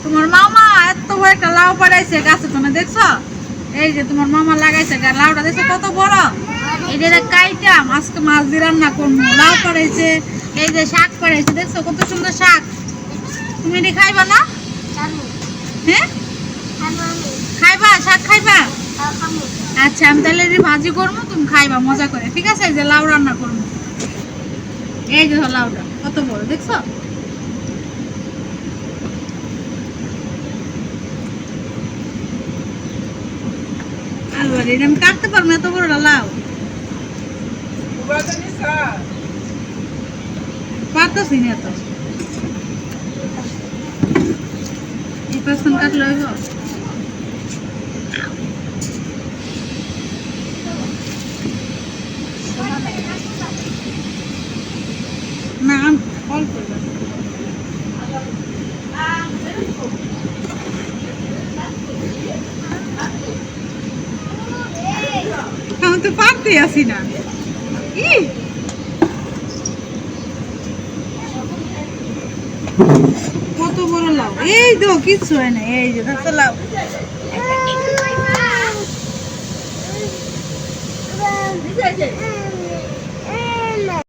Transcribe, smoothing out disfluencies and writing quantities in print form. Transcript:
তোমার মামা এত বড় একটা লাউ পাড়াইছে গাছে, তুমি দেখছো? এই যে তোমার মামা লাগাইছে লাউটা, দেখছো কত বড়? এটা কাইটাম আজকে মাছ দিয়ে রান্না করবো। লাউ পাড়াইছে, এই যে শাক পাড়াইছে, দেখছো কত সুন্দর শাক। তুমি এটি খাইবা না? হ্যাঁ খাইবা, শাক খাইবা? আচ্ছা আমি তাহলে এটি ভাজি করবো, তুমি খাইবা মজা করে, ঠিক আছে? এই যে লাউ রান্না করবো, এই যে লাউটা কত বড় দেখছো? এটা আমি কাটতে পারবো না, এত বড় লাউ পারতেছি না। এত এই পার্সেন্ট কাটলে হইব না, অল্প আমি তো পারতেই আসি না। কত বড় লাউ, এই তো কিচ্ছু হয় না, এই যে দেখছো লাউ